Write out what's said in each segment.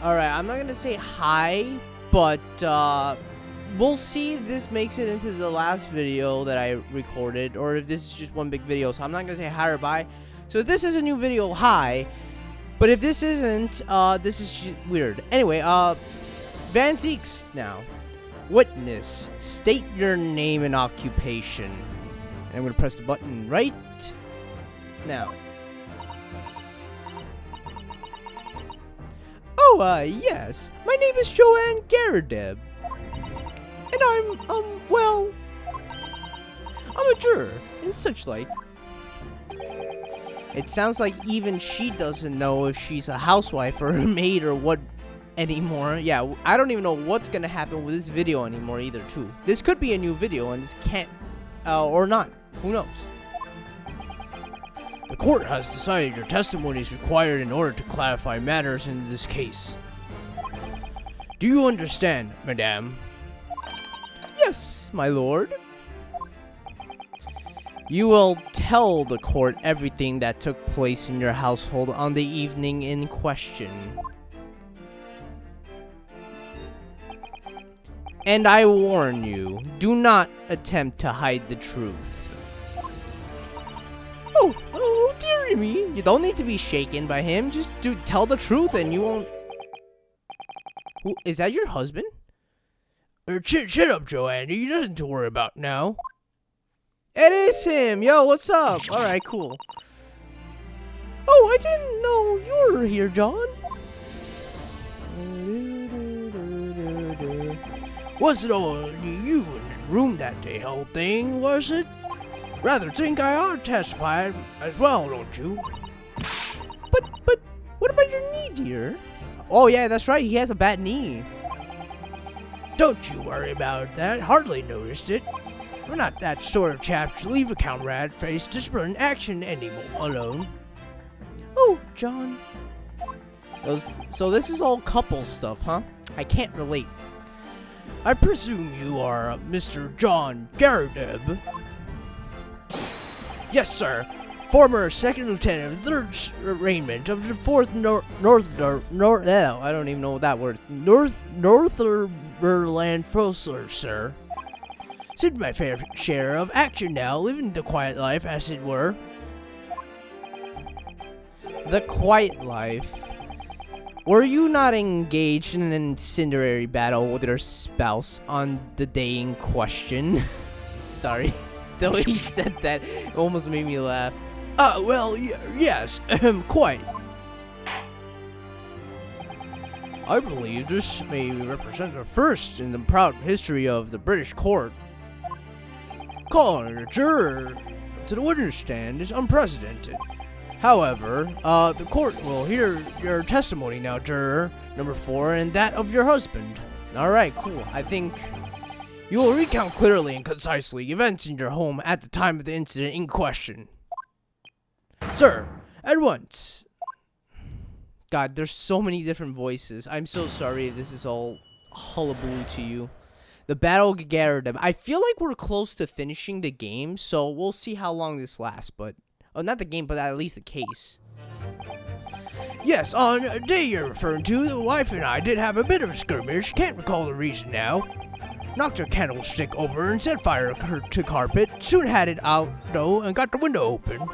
Alright, I'm not gonna say hi, but we'll see if this makes it into the last video that I recorded, or if this is just one big video, so I'm not gonna say hi or bye. So if this is a new video, hi. But if this isn't, this is just weird. Anyway, Van Zieks now. Witness, state your name and occupation. And I'm gonna press the button right now. Oh, yes. My name is Joan Garrideb. And I'm a juror and such like. It sounds like even she doesn't know if she's a housewife or a maid or what anymore. Yeah, I don't even know what's gonna happen with this video anymore either, too. This could be a new video and this can't, or not. Who knows? The court has decided your testimony is required in order to clarify matters in this case. Do you understand, madame? Yes, my lord. You will tell the court everything that took place in your household on the evening in question. And I warn you, do not attempt to hide the truth. Oh, dearie me. You don't need to be shaken by him. Just tell the truth and you won't... Who, is that your husband? Shut up, Joanne. You nothing to worry about now. It is him! Yo, what's up? Alright, cool. Oh, I didn't know you were here, John. Wasn't only you in the room that day, whole thing, was it? Rather think I ought to testify as well, don't you? But, what about your knee, dear? Oh, yeah, that's right. He has a bad knee. Don't you worry about that. Hardly noticed it. I'm not that sort of chap to leave a comrade face discipline action anymore alone. Oh, John. So this is all couple stuff, huh? I can't relate. I presume you are Mr. John Garrideb? Yes, sir. Former second lieutenant of the 3rd Arraignment of the 4th I don't even know that word. Northumberland Forces, sir. Since my fair share of action now, living the quiet life, as it were. The quiet life? Were you not engaged in an incendiary battle with your spouse on the day in question? Sorry, the way he said that almost made me laugh. Well, yes, quite. I believe this may represent the first in the proud history of the British court. Calling a juror to the witness stand is unprecedented. However, the court will hear your testimony now, juror number 4, and that of your husband. Alright, cool. I think you will recount clearly and concisely events in your home at the time of the incident in question. Sir, at once. God, there's so many different voices. I'm so sorry if this is all hullabaloo to you. The Battle of Garrideb. I feel like we're close to finishing the game, so we'll see how long this lasts, but... Oh, not the game, but at least the case. Yes, on a day you're referring to, the wife and I did have a bit of a skirmish. Can't recall the reason now. Knocked her candlestick over and set fire to carpet. Soon had it out, though, and got the window open.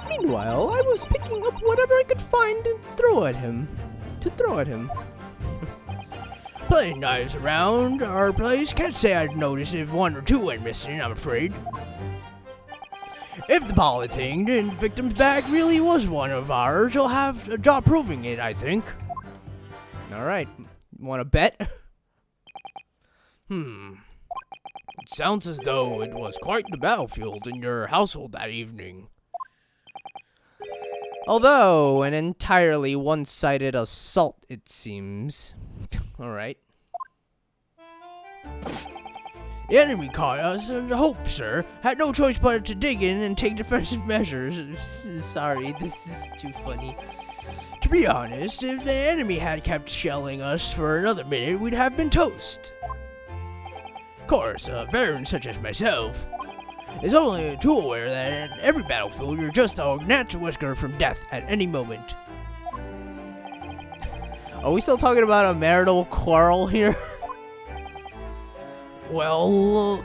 Meanwhile, I was picking up whatever I could find and throw at him. Plenty of knives around our place. Can't say I'd noticed if 1 or 2 went missing, I'm afraid. If the polythene in the victim's bag really was one of ours, you'll have a job proving it, I think. Alright. Want to bet? It sounds as though it was quite the battlefield in your household that evening. Although an entirely one-sided assault, it seems. Alright. The enemy caught us in the hope, sir. Had no choice but to dig in and take defensive measures. Sorry, this is too funny. To be honest, if the enemy had kept shelling us for another minute, we'd have been toast. Of course, a veteran such as myself is only too aware that in every battlefield you're just a gnat's whisker from death at any moment. Are we still talking about a marital quarrel here? Well,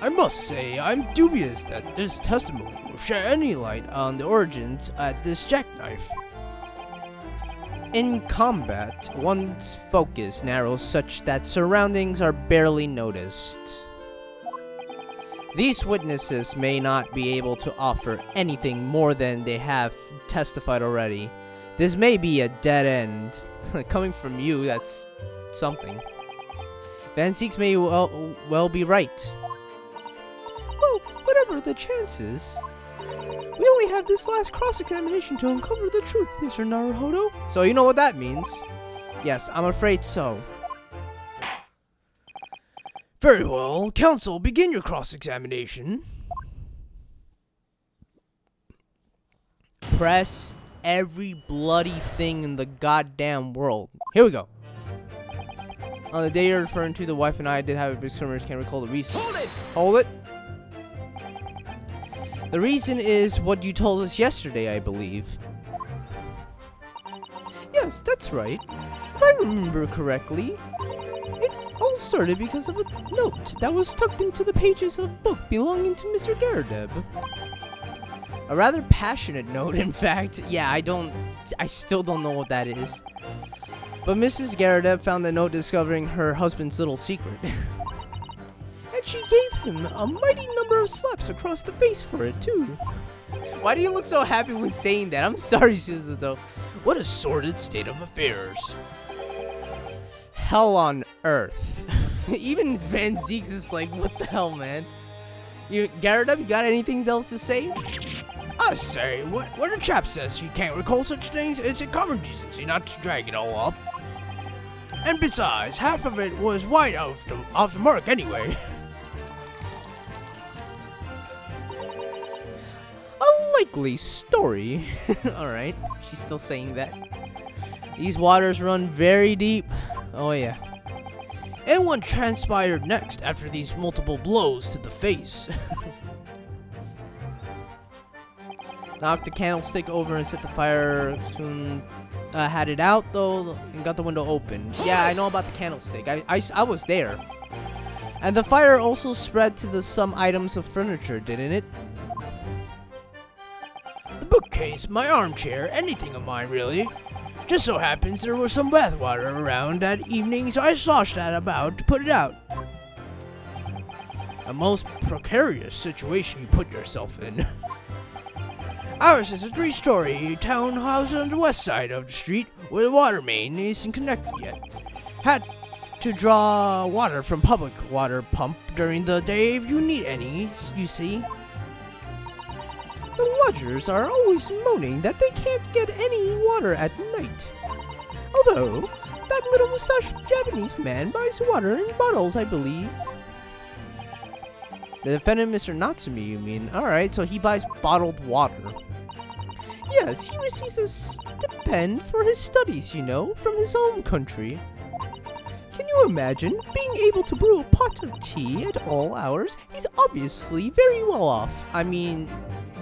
I must say, I'm dubious that this testimony will shed any light on the origins at this jackknife. In combat, one's focus narrows such that surroundings are barely noticed. These witnesses may not be able to offer anything more than they have testified already. This may be a dead end. Coming from you, that's something. Van Zieks may well be right. Well, whatever the chances, we only have this last cross-examination to uncover the truth, Mr. Naruhodo. So you know what that means? Yes, I'm afraid so. Very well, counsel, begin your cross-examination. Press every bloody thing in the goddamn world. Here we go. On the day you're referring to, the wife and I did have a big skirmish. Can't recall the reason. Hold it! Hold it. The reason is what you told us yesterday, I believe. Yes, that's right. If I remember correctly, it all started because of a note that was tucked into the pages of a book belonging to Mr. Garrideb. A rather passionate note, in fact. Yeah, I still don't know what that is. But Mrs. Garrideb found the note discovering her husband's little secret. And she gave him a mighty number of slaps across the face for it, too. Why do you look so happy when saying that? I'm sorry, Suzuto. What a sordid state of affairs. Hell on earth. Even Van Zieks is like, what the hell, man? Garrideb, you got anything else to say? I say, when a chap says he can't recall such things, it's a common decency not to drag it all up. And besides, half of it was wide off the mark anyway. A likely story. Alright, she's still saying that. These waters run very deep. Oh yeah. And what transpired next after these multiple blows to the face? Knocked the candlestick over and set the fire. Soon had it out though and got the window open. Yeah, I know about the candlestick. I was there. And the fire also spread to some items of furniture, didn't it? The bookcase, my armchair, anything of mine really. Just so happens there was some bathwater around that evening, so I sloshed that about to put it out. A most precarious situation you put yourself in. Ours is a 3-story townhouse on the west side of the street where the water main isn't connected yet. Had to draw water from public water pump during the day if you need any, you see. The lodgers are always moaning that they can't get any water at night. Although, that little mustached Japanese man buys water in bottles, I believe. The defendant, Mr. Natsumi, you mean? Alright, so he buys bottled water. Yes, he receives a stipend for his studies, you know, from his home country. Can you imagine being able to brew a pot of tea at all hours? He's obviously very well off. I mean,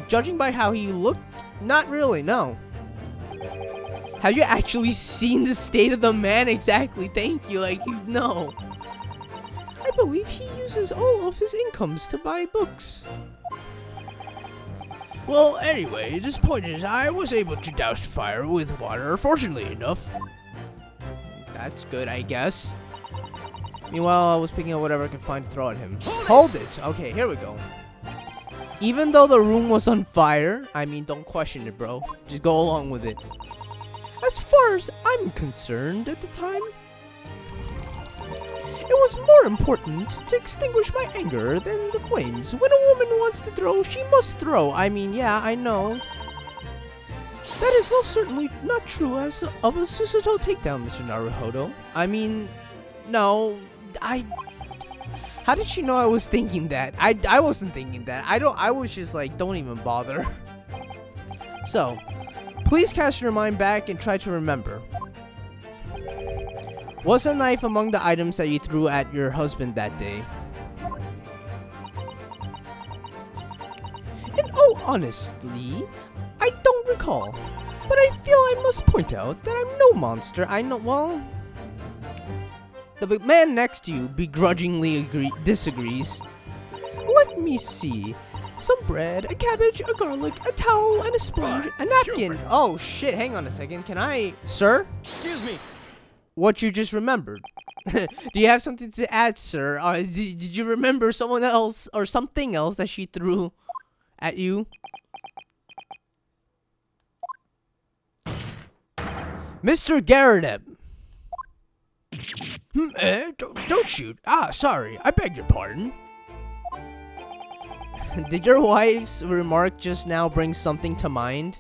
judging by how he looked, not really, no. Have you actually seen the state of the man? Exactly, thank you, like, you know. I believe he uses all of his incomes to buy books. Well, anyway, this point is I was able to douse the fire with water, fortunately enough. That's good, I guess. Meanwhile, I was picking up whatever I could find to throw at him. Hold it! Okay, here we go. Even though the room was on fire, I mean, don't question it, bro. Just go along with it. As far as I'm concerned at the time, it was more important to extinguish my anger than the flames. When a woman wants to throw, she must throw. I mean, yeah, I know. That is most certainly not true as of a Susato takedown, Mr. Naruhodo. I mean, no, how did she know I was thinking that? I wasn't thinking that. I was just like, don't even bother. So, please cast your mind back and try to remember. Was a knife among the items that you threw at your husband that day? In all honesty, I don't recall. But I feel I must point out that I'm no monster. I know, well... The man next to you begrudgingly disagrees. Let me see. Some bread, a cabbage, a garlic, a towel, and a sponge, a napkin. Oh shit, hang on a second. Can I... Sir? Excuse me. What you just remembered. Do you have something to add, sir? Did you remember someone else or something else that she threw at you? Mr. Garrideb. Don't shoot. Ah, sorry. I beg your pardon. Did your wife's remark just now bring something to mind?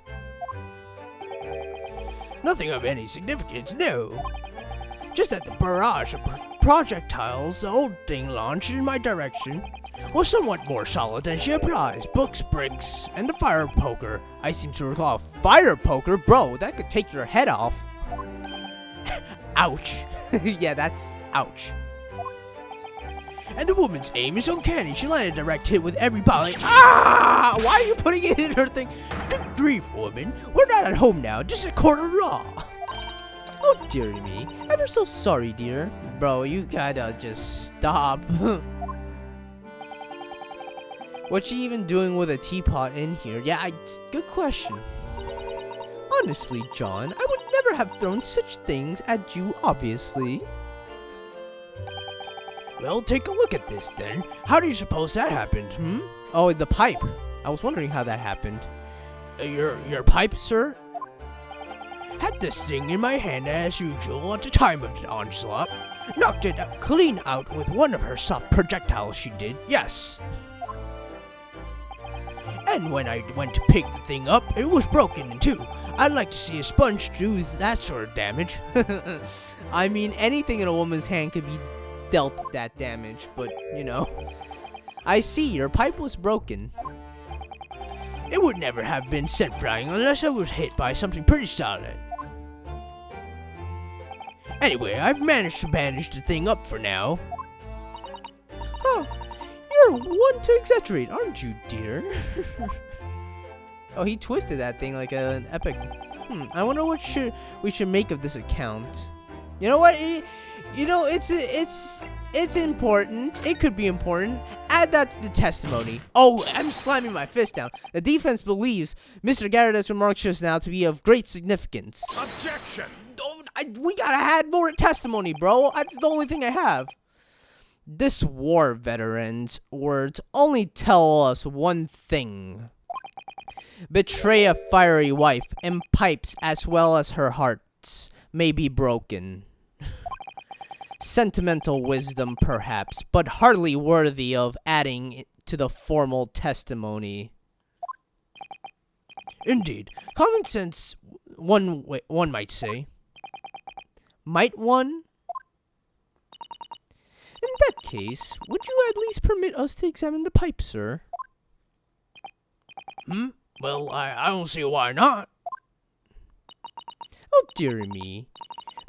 Nothing of any significance, no. Just that the barrage of projectiles the old thing launched in my direction was somewhat more solid than she apprised. Books, bricks, and the fire poker. I seem to recall a fire poker? Bro, that could take your head off. Ouch. Yeah, that's ouch. And the woman's aim is uncanny. She landed a direct hit with every volley. Ah! Why are you putting it in her thing? Good grief, woman. We're not at home now. Just a court of law. Oh, dear me. Ever so sorry, dear. Bro, you gotta just stop. What's she even doing with a teapot in here? Yeah, good question. Honestly, John, I would never have thrown such things at you, obviously. Well, take a look at this, then. How do you suppose that happened, Oh, the pipe. I was wondering how that happened. Your pipe, sir? Had this thing in my hand as usual at the time of the onslaught. Knocked it clean out with one of her soft projectiles, she did, yes. And when I went to pick the thing up, it was broken in two. I'd like to see a sponge do that sort of damage. I mean, anything in a woman's hand could be dealt that damage, but, you know. I see, your pipe was broken. It would never have been sent flying unless I was hit by something pretty solid. Anyway, I've managed to bandage the thing up for now. Huh. You're one to exaggerate, aren't you, dear? Oh, he twisted that thing like an epic... I wonder what we should make of this account. You know what? It's important. It could be important. Add that to the testimony. Oh, I'm slamming my fist down. The defense believes Mr. Garrideb's remarks just now to be of great significance. Objection! We gotta add more testimony, bro. That's the only thing I have. This war veteran's words only tell us one thing. Betray a fiery wife, and pipes as well as her hearts may be broken. Sentimental wisdom, perhaps, but hardly worthy of adding to the formal testimony. Indeed, common sense, one might say. Might one? In that case, would you at least permit us to examine the pipe, sir? Well, I don't see why not. Oh, dear me.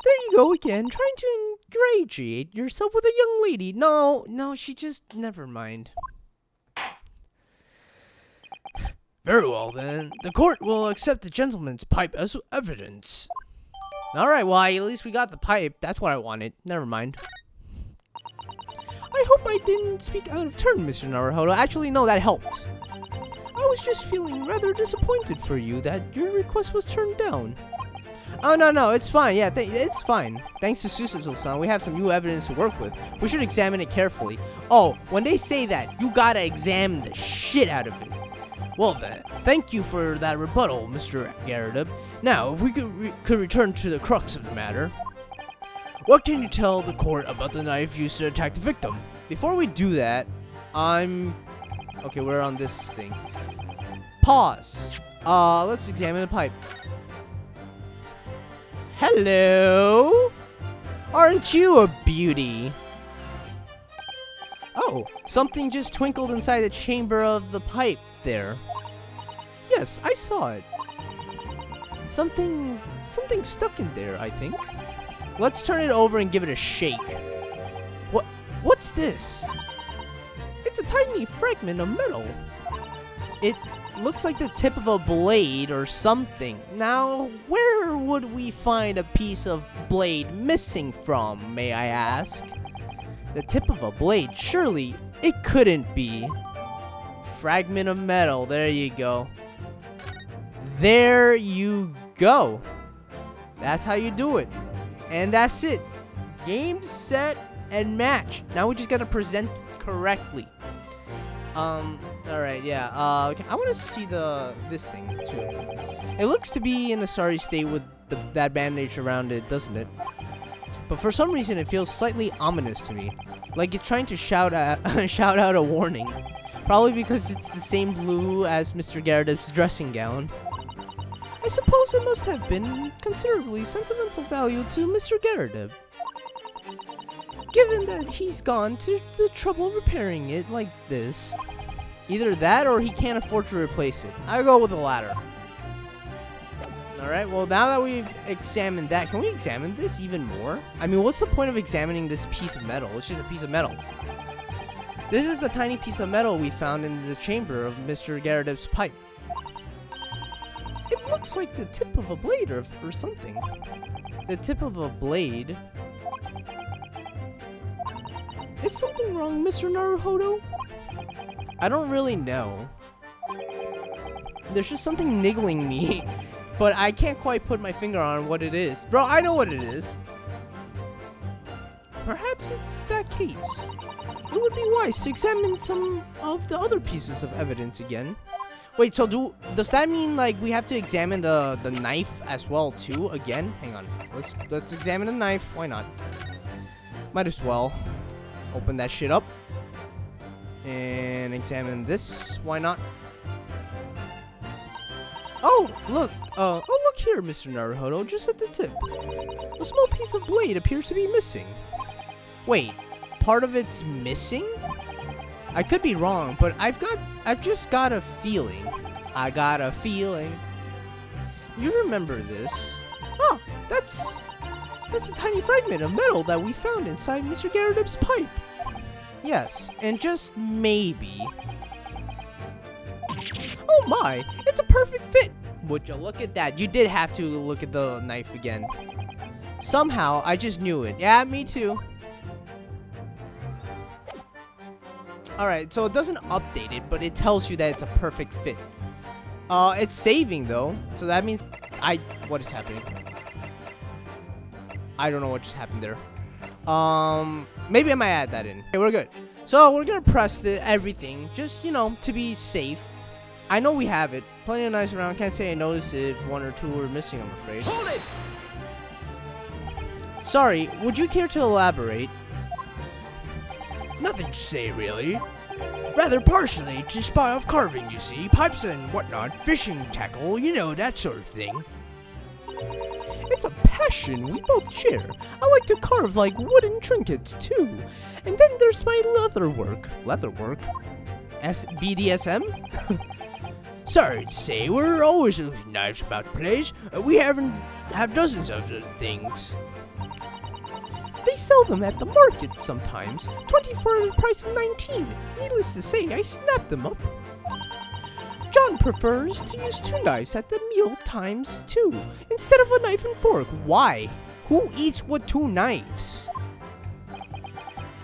There you go again, trying to ingratiate yourself with a young lady. No, she just... Never mind. Very well, then. The court will accept the gentleman's pipe as evidence. Alright, well, at least we got the pipe. That's what I wanted. Never mind. I hope I didn't speak out of turn, Mr. Naruhodo. Actually, no, that helped. I was just feeling rather disappointed for you that your request was turned down. Oh, no, it's fine. Yeah, it's fine. Thanks to Susato-san, we have some new evidence to work with. We should examine it carefully. Oh, when they say that, you gotta examine the shit out of it. Well then, thank you for that rebuttal, Mr. Garrideb. Now, if we could return to the crux of the matter. What can you tell the court about the knife used to attack the victim? Before we do that, okay, we're on this thing. Pause. Let's examine the pipe. Hello? Aren't you a beauty? Oh, something just twinkled inside the chamber of the pipe there. Yes, I saw it. Something stuck in there, I think. Let's turn it over and give it a shake. What's this? It's a tiny fragment of metal. looks like the tip of a blade or something. Now, where would we find a piece of blade missing from, may I ask? The tip of a blade, surely it couldn't be. Fragment of metal, there you go. There you go. That's how you do it. And that's it. Game, set, and match. Now we just gotta present it correctly. Alright, yeah. Okay. I want to see this thing too. It looks to be in a sorry state with that bandage around it, doesn't it? But for some reason, it feels slightly ominous to me, like it's trying to shout out a warning. Probably because it's the same blue as Mr. Garrideb's dressing gown. I suppose it must have been considerably sentimental value to Mr. Garrideb, given that he's gone to the trouble of repairing it like this. Either that or he can't afford to replace it. I'll go with the latter. Alright, well now that we've examined that, can we examine this even more? I mean, what's the point of examining this piece of metal? It's just a piece of metal. This is the tiny piece of metal we found in the chamber of Mr. Garrideb's pipe. It looks like the tip of a blade or something. The tip of a blade? Is something wrong, Mr. Naruhodo? I don't really know. There's just something niggling me, but I can't quite put my finger on what it is. Bro, I know what it is. Perhaps it's that case. It would be wise to examine some of the other pieces of evidence again. Wait, so does that mean like we have to examine the knife as well too again? Hang on. Let's examine the knife. Why not? Might as well. Open that shit up. And examine this. Why not? Oh, look. Oh, look here, Mr. Naruhodo, just at the tip. A small piece of blade appears to be missing. Wait, part of it's missing? I could be wrong, but I've just got a feeling. I got a feeling. You remember this? Oh, that's a tiny fragment of metal that we found inside Mr. Garrideb's pipe. Yes, and just maybe. Oh my, it's a perfect fit. Would you look at that? You did have to look at the knife again. Somehow, I just knew it. Yeah, me too. Alright, so it doesn't update it, but it tells you that it's a perfect fit. It's saving though, so that means what is happening? I don't know what just happened there. Maybe I might add that in. Okay, we're good. So we're gonna press everything, just, you know, to be safe. I know we have it. Plenty of knives around. Can't say I noticed if one or two were missing, I'm afraid. Hold it! Sorry, would you care to elaborate? Nothing to say, really. Rather partially to spot off carving, you see. Pipes and whatnot, fishing tackle, you know, that sort of thing. It's a passion we both share. I like to carve like wooden trinkets, too. And then there's my leatherwork. Leatherwork? BDSM? Sorry to say, we're always losing knives about the place. We have dozens of the things. They sell them at the market sometimes. 20 for the price of 19. Needless to say, I snap them up. John prefers to use 2 knives at the meal times too, instead of a knife and fork. Why? Who eats with 2 knives?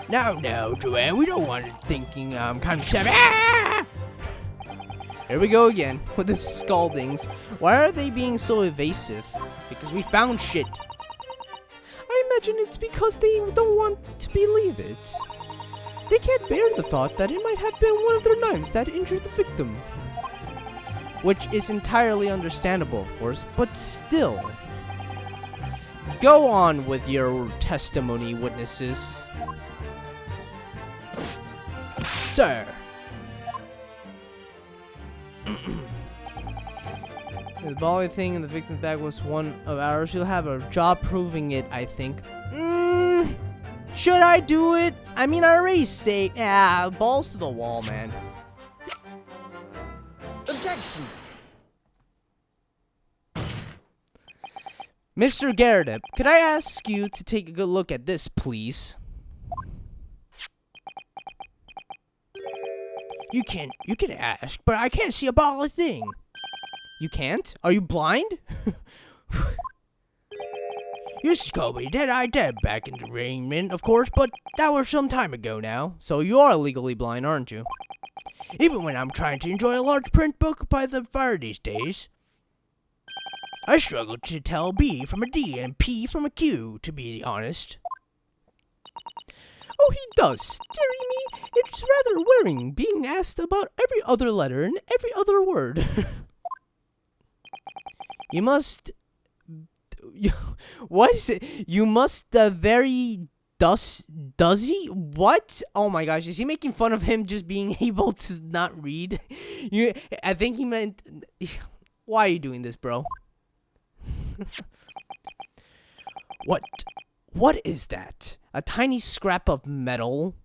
Now, Joanne, we don't want it thinking kind of savage. Ah! Here we go again with the scaldings. Why are they being so evasive? Because we found shit. I imagine it's because they don't want to believe it. They can't bear the thought that it might have been one of their knives that injured the victim. Which is entirely understandable, of course, but still. Go on with your testimony, witnesses. Sir. The bally thing in the victim's bag was one of ours. You'll have a job proving it, I think. Should I do it? I mean, I already say, balls to the wall, man. Objection. Mr. Garrideb, could I ask you to take a good look at this, please? You can ask, but I can't see a ball of thing. You can't? Are you blind? Used to call me Dead-Eye Deb back in the arraignment, of course, but that was some time ago now. So you are legally blind, aren't you? Even when I'm trying to enjoy a large print book by the fire these days, I struggle to tell B from a D and P from a Q, to be honest. Oh, he does, dearie me. It's rather wearing being asked about every other letter and every other word. You must... What is it? You must very... Does he? What? Oh my gosh, is he making fun of him just being able to not read? I think he meant... Why are you doing this, bro? What is that? A tiny scrap of metal?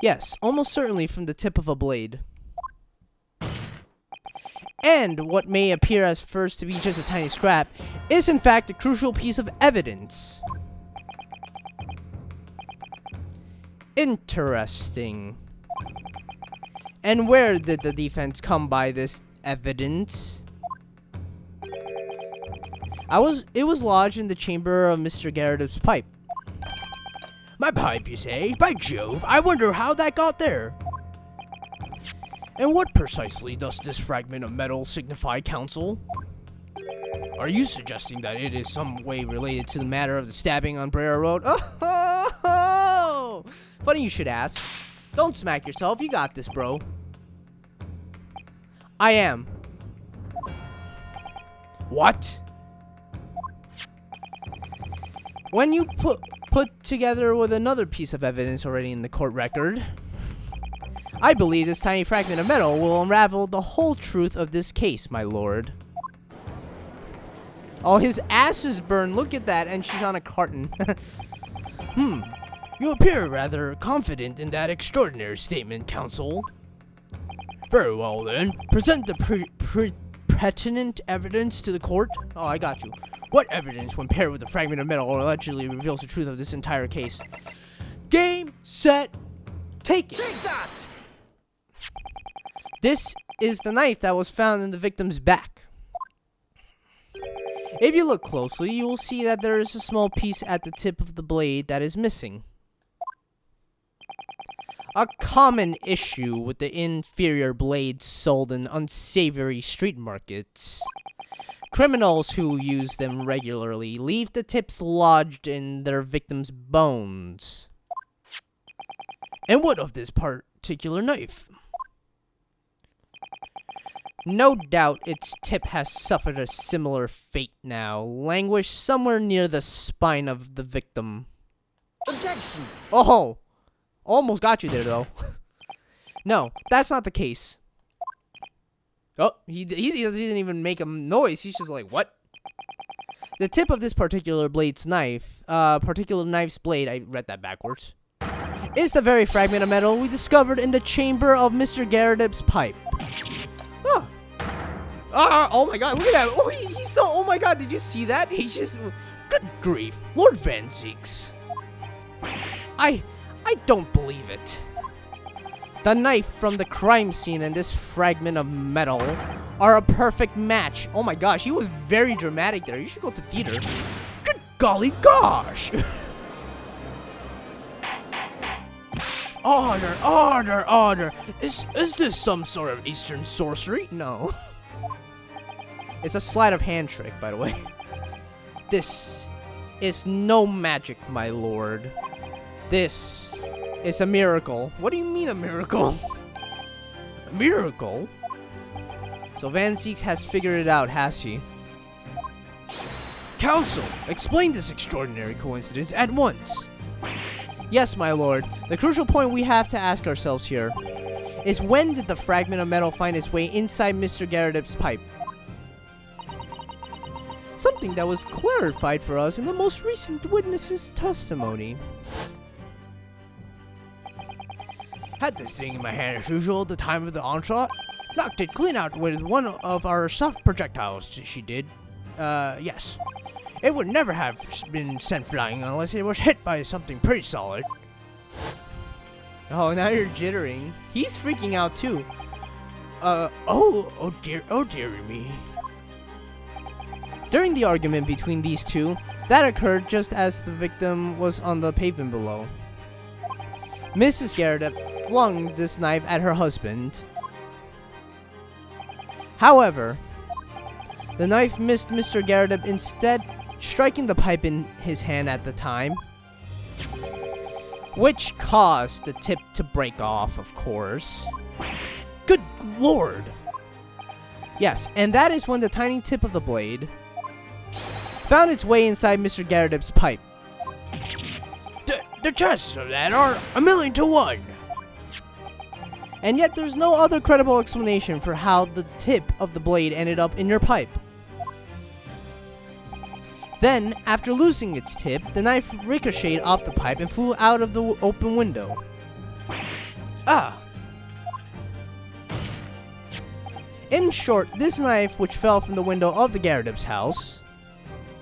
Yes, almost certainly from the tip of a blade. And what may appear as first to be just a tiny scrap is in fact a crucial piece of evidence. Interesting. And where did the defense come by this evidence? It was lodged in the chamber of Mr. Garrideb's pipe. My pipe, you say? By Jove, I wonder how that got there. And what precisely does this fragment of metal signify, counsel? Are you suggesting that it is some way related to the matter of the stabbing on Brera Road? Oh! Funny you should ask. Don't smack yourself, you got this, bro. I am. What? When you put together with another piece of evidence already in the court record, I believe this tiny fragment of metal will unravel the whole truth of this case, my lord. Oh, his ass is burned. Look at that, and she's on a carton. You appear rather confident in that extraordinary statement, counsel. Very well, then. Present the pertinent evidence to the court. Oh, I got you. What evidence, when paired with a fragment of metal, allegedly reveals the truth of this entire case? Game, set, take it. Take that! This is the knife that was found in the victim's back. If you look closely, you will see that there is a small piece at the tip of the blade that is missing. A common issue with the inferior blades sold in unsavory street markets. Criminals who use them regularly leave the tips lodged in their victims' bones. And what of this particular knife? No doubt its tip has suffered a similar fate now, languished somewhere near the spine of the victim. Objection! Oh! Almost got you there, though. No, that's not the case. Oh, he doesn't even make a noise. He's just like, what? The tip of this particular blade's knife, particular knife's blade, I read that backwards, is the very fragment of metal we discovered in the chamber of Mr. Garrideb's pipe. Oh. Oh my god, look at that. Oh, he's so, oh my god, did you see that? He just, good grief, Lord Van Zieks. I don't believe it. The knife from the crime scene and this fragment of metal are a perfect match. Oh my gosh, he was very dramatic there. You should go to theater. Good golly gosh! Order! Is this some sort of Eastern sorcery? No. It's a sleight of hand trick, by the way. This is no magic, my lord. This is a miracle. What do you mean a miracle? A miracle? So Van Zieks has figured it out, has he? Counsel, explain this extraordinary coincidence at once. Yes, my lord. The crucial point we have to ask ourselves here is, when did the fragment of metal find its way inside Mr. Garrideb's pipe? Something that was clarified for us in the most recent witness's testimony. Had this thing in my hand as usual at the time of the onslaught. Knocked it clean out with one of our soft projectiles, she did. Yes. It would never have been sent flying unless it was hit by something pretty solid. Oh, now you're jittering. He's freaking out too. Oh dear me. During the argument between these two, that occurred just as the victim was on the pavement below. Mrs. Garrideb flung this knife at her husband. However, the knife missed Mr. Garrideb, instead striking the pipe in his hand at the time, which caused the tip to break off, of course. Good lord! Yes, and that is when the tiny tip of the blade found its way inside Mr. Garrideb's pipe. The chances of that are 1,000,000 to 1. And yet there's no other credible explanation for how the tip of the blade ended up in your pipe. Then, after losing its tip, the knife ricocheted off the pipe and flew out of the open window. Ah! In short, this knife, which fell from the window of the Garrideb's house,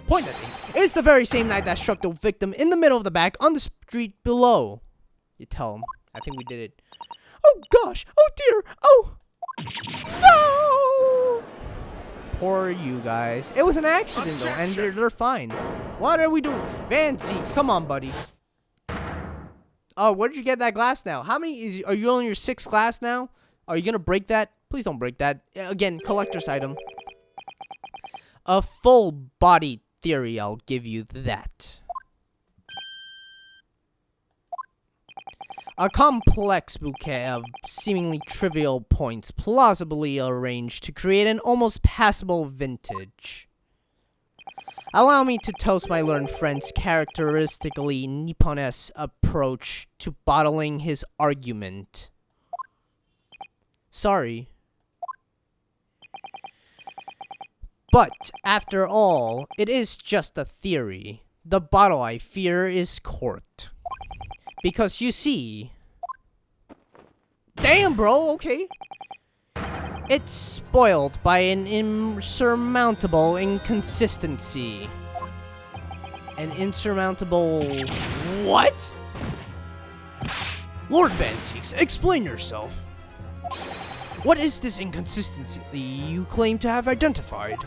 point at me, is the very same knife that struck the victim in the middle of the back on the street below. You tell him. I think we did it. Oh gosh! Oh dear! Oh! No! Poor you guys. It was an accident though, and they're fine. What are we doing? Van Zieks, come on, buddy. Oh, where did you get that glass now? How many are you on your 6th glass now? Are you gonna break that? Please don't break that. Again, collector's item. A full body theory, I'll give you that. A complex bouquet of seemingly trivial points plausibly arranged to create an almost passable vintage. Allow me to toast my learned friend's characteristically Nipponesque approach to bottling his argument. Sorry. But, after all, it is just a theory. The bottle, I fear, is corked. Because, you see... Damn, bro, okay. It's spoiled by an insurmountable inconsistency. An insurmountable... What? Lord Van Zieks, explain yourself. What is this inconsistency you claim to have identified?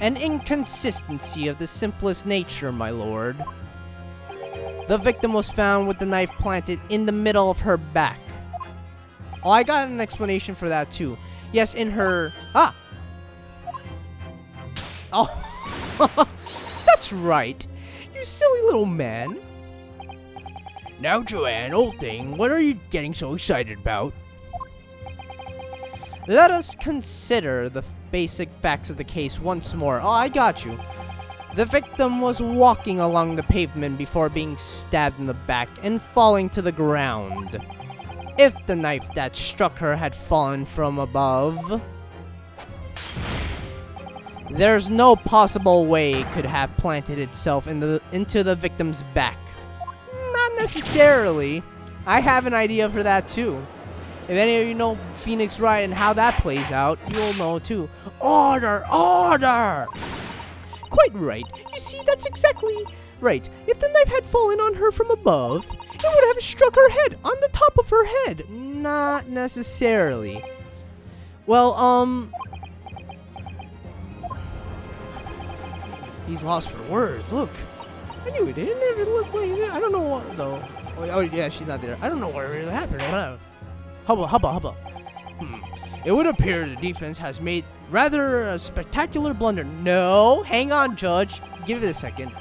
An inconsistency of the simplest nature, my lord. The victim was found with the knife planted in the middle of her back. Oh, I got an explanation for that too. Yes, in her... Ah! Oh, that's right. You silly little man. Now, Joanne, old thing, what are you getting so excited about? Let us consider the basic facts of the case once more. Oh, I got you. The victim was walking along the pavement before being stabbed in the back and falling to the ground. If the knife that struck her had fallen from above, there's no possible way it could have planted itself into the victim's back. Not necessarily. I have an idea for that too. If any of you know Phoenix Wright and how that plays out, you'll know too. Order! Order! Quite right. You see, that's exactly right. If the knife had fallen on her from above, it would have struck her head on the top of her head. Not necessarily. Well, he's lost for words. Look. I knew it didn't. It looked like it. I don't know what, though. Oh, yeah, she's not there. I don't know what really happened. Hubba. It would appear the defense has made rather a spectacular blunder. No, hang on, Judge. Give it a second.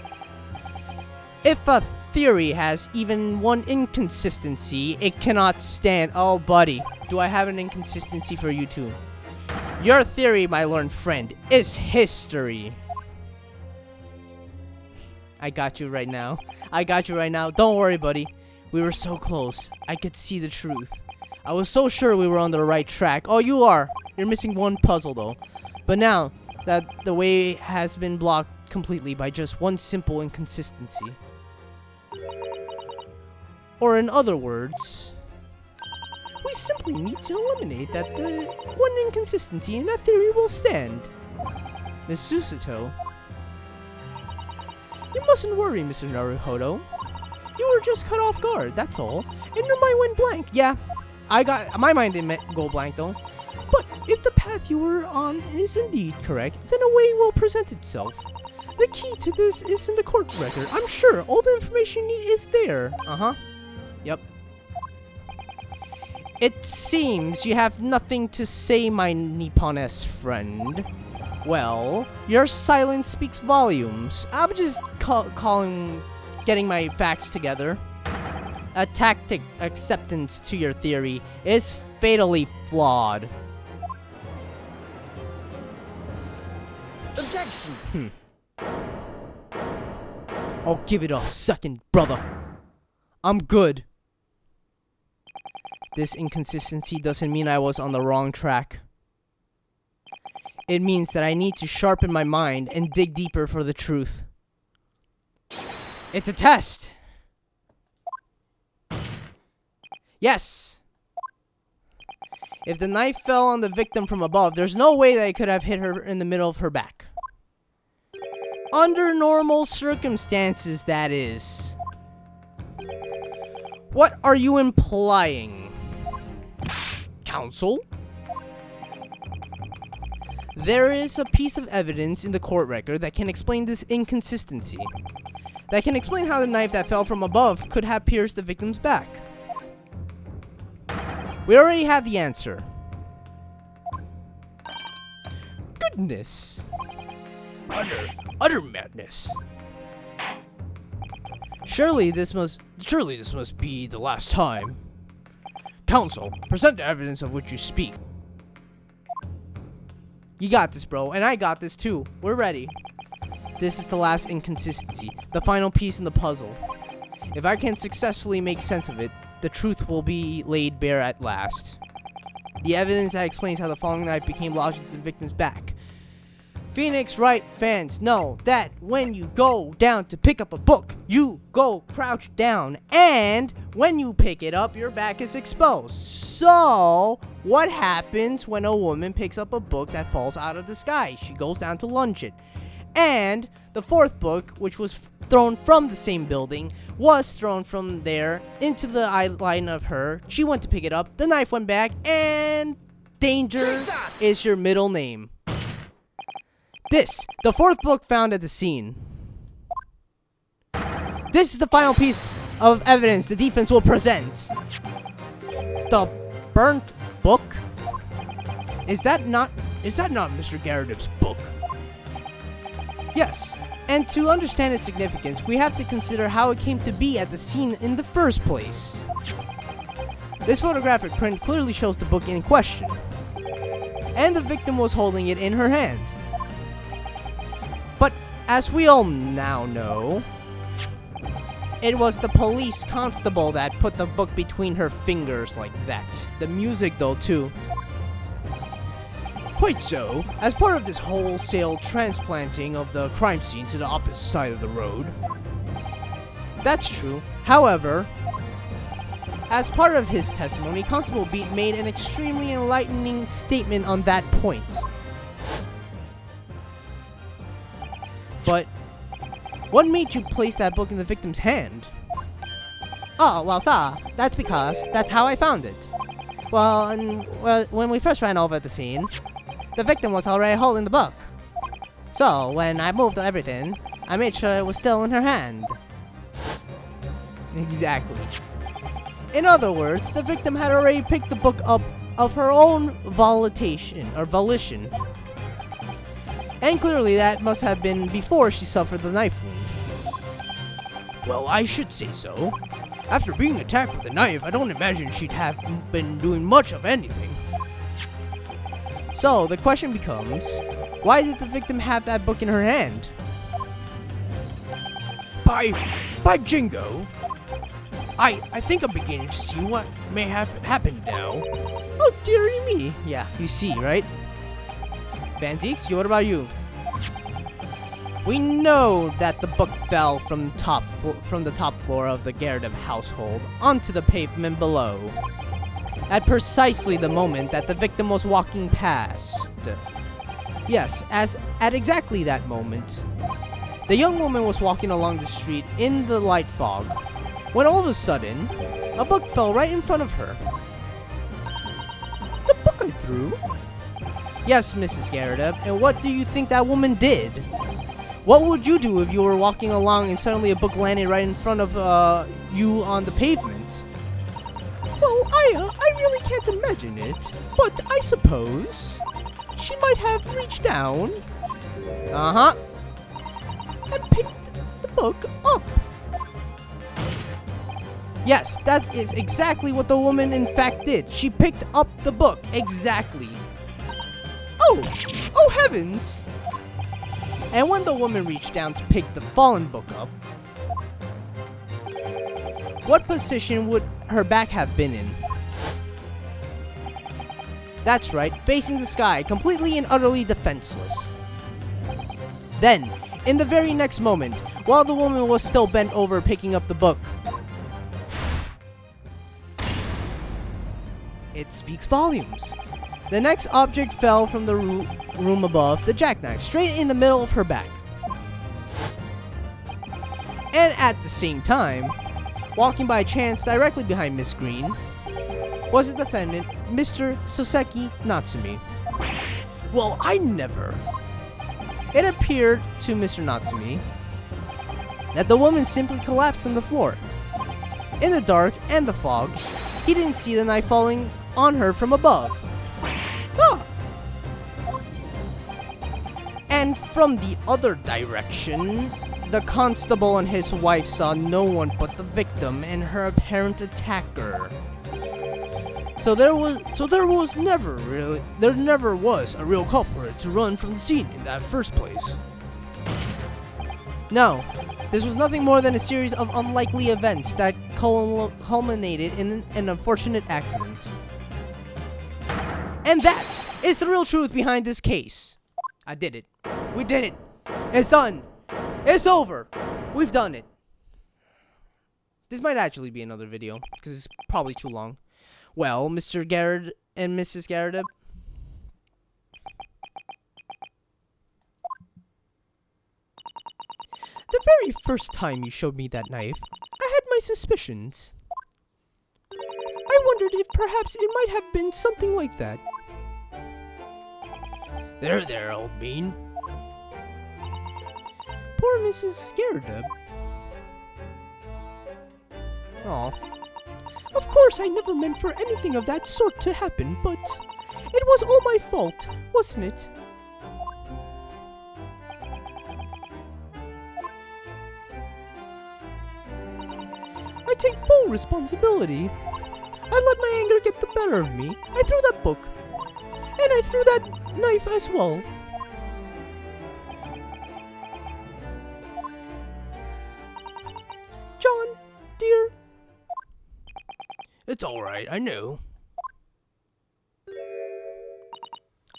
If a theory has even one inconsistency, it cannot stand. Oh, buddy. Do I have an inconsistency for you too? Your theory, my learned friend, is history. I got you right now. Don't worry, buddy. We were so close. I could see the truth. I was so sure we were on the right track. Oh, you are. You're missing one puzzle, though. But now that the way has been blocked completely by just one simple inconsistency. Or in other words, we simply need to eliminate that the one inconsistency and that theory will stand. Miss Susato. You mustn't worry, Mr. Naruhodo. You were just caught off guard, that's all. And your mind went blank. Yeah, my mind didn't go blank though. But if the path you were on is indeed correct, then a way will present itself. The key to this is in the court record. I'm sure all the information you need is there. Yep. It seems you have nothing to say, my Nipponese friend. Well, your silence speaks volumes. I'm just getting my facts together. A tacit acceptance to your theory is fatally flawed. Objection! I'll give it a second, brother. I'm good. This inconsistency doesn't mean I was on the wrong track. It means that I need to sharpen my mind and dig deeper for the truth. It's a test. Yes. If the knife fell on the victim from above, there's no way that it could have hit her in the middle of her back. Under normal circumstances, that is. What are you implying, counsel? There is a piece of evidence in the court record that can explain this inconsistency. That can explain how the knife that fell from above could have pierced the victim's back. We already have the answer. Goodness. Utter madness. Surely this must be the last time. Counsel, present the evidence of which you speak. You got this, bro, and I got this too. We're ready. This is the last inconsistency, the final piece in the puzzle. If I can successfully make sense of it, the truth will be laid bare at last. The evidence that explains how the falling knife became lodged into the victim's back. Phoenix Wright fans know that when you go down to pick up a book, you go crouched down, and when you pick it up, your back is exposed. So, what happens when a woman picks up a book that falls out of the sky? She goes down to lunge it. And the fourth book, which was thrown from the same building, was thrown from there into the eye line of her. She went to pick it up, the knife went back, and danger is your middle name. This, the fourth book found at the scene. This is the final piece of evidence the defense will present. The burnt book? Is that not Mr. Garrideb's book? Yes, and to understand its significance, we have to consider how it came to be at the scene in the first place. This photographic print clearly shows the book in question, and the victim was holding it in her hand. But as we all now know, it was the police constable that put the book between her fingers like that. The music though too. Quite so. As part of this wholesale transplanting of the crime scene to the opposite side of the road. That's true. However, as part of his testimony, Constable Beat made an extremely enlightening statement on that point. But what made you place that book in the victim's hand? Oh, well, sir, that's because that's how I found it. Well, when we first ran over the scene, the victim was already holding the book. So, when I moved everything, I made sure it was still in her hand. Exactly. In other words, the victim had already picked the book up of her own volition. And clearly that must have been before she suffered the knife wound. Well, I should say so. After being attacked with a knife, I don't imagine she'd have been doing much of anything. So, the question becomes, why did the victim have that book in her hand? By Jingo, I think I'm beginning to see what may have happened now. Oh, dearie me. Yeah, you see, right? Van Zieks, what about you? We know that the book fell from the top floor of the Garrideb household onto the pavement below, at precisely the moment that the victim was walking past. Yes, at exactly that moment, the young woman was walking along the street in the light fog. when all of a sudden, a book fell right in front of her. The book I threw? Yes, Mrs. Garrideb, and what do you think that woman did? What would you do if you were walking along and suddenly a book landed right in front of you on the pavement? Well, I really can't imagine it, but I suppose she might have reached down. Uh-huh. And picked the book up. Yes, that is exactly what the woman in fact did. She picked up the book. Exactly. Oh heavens! And when the woman reached down to pick the fallen book up, what position would her back have been in? That's right, facing the sky, completely and utterly defenseless. Then, in the very next moment, while the woman was still bent over picking up the book, it speaks volumes. The next object fell from the room above, the jackknife, straight in the middle of her back. And at the same time, walking by chance directly behind Miss Green, was the defendant, Mr. Soseki Natsumi. Well, I never. It appeared to Mr. Natsumi that the woman simply collapsed on the floor. In the dark and the fog, he didn't see the knife falling on her from above. Ah! And from the other direction, the constable and his wife saw no one but the victim and her apparent attacker. So there never was a real culprit to run from the scene in that first place. No, this was nothing more than a series of unlikely events that culminated in an unfortunate accident. And that is the real truth behind this case. I did it. We did it. It's done. It's over. We've done it. This might actually be another video, because it's probably too long. Well, Mr. Garrideb and Mrs. Garrideb, the very first time you showed me that knife, I had my suspicions. I wondered if perhaps it might have been something like that. There, old bean. Poor Mrs. Garrideb. Aw. Of course, I never meant for anything of that sort to happen, but it was all my fault, wasn't it? I take full responsibility. I let my anger get the better of me. I threw that book. And I threw that knife as well. John, dear. It's alright, I know.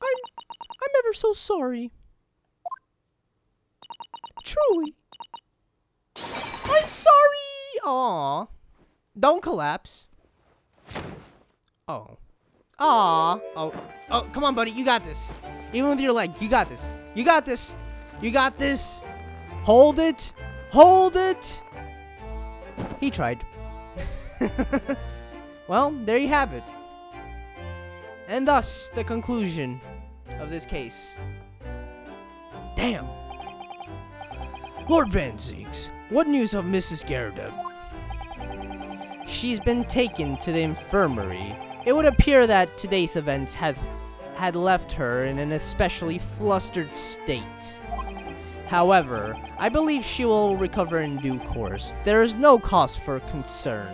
I'm ever so sorry. Truly. I'm sorry! Aw. Don't collapse. Oh. Aw. Oh, come on, buddy. You got this. Even with your leg, you got this. You got this. You got this. Hold it. Hold it. He tried. Well, there you have it. And thus, the conclusion of this case. Damn. Lord Van Zieks, what news of Mrs. Garrideb? She's been taken to the infirmary. It would appear that today's events had left her in an especially flustered state. However, I believe she will recover in due course. There is no cause for concern.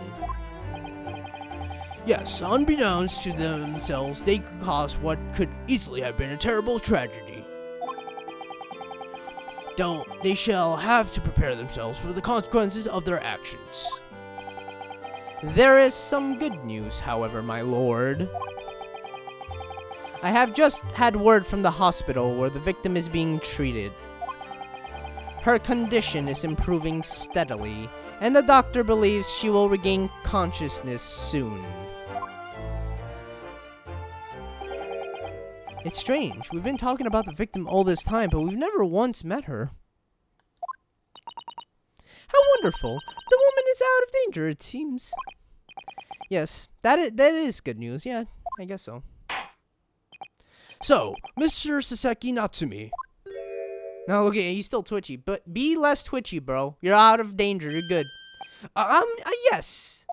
Yes, unbeknownst to themselves, they caused what could easily have been a terrible tragedy. They shall have to prepare themselves for the consequences of their actions. There is some good news, however, my lord. I have just had word from the hospital where the victim is being treated. Her condition is improving steadily, and the doctor believes she will regain consciousness soon. It's strange. We've been talking about the victim all this time, but we've never once met her. How wonderful. The woman is out of danger, it seems. Yes, that is good news. Yeah, I guess so. So, Mr. Saseki Natsumi. Now look at he's still twitchy, but be less twitchy, bro. You're out of danger. You're good. Yes.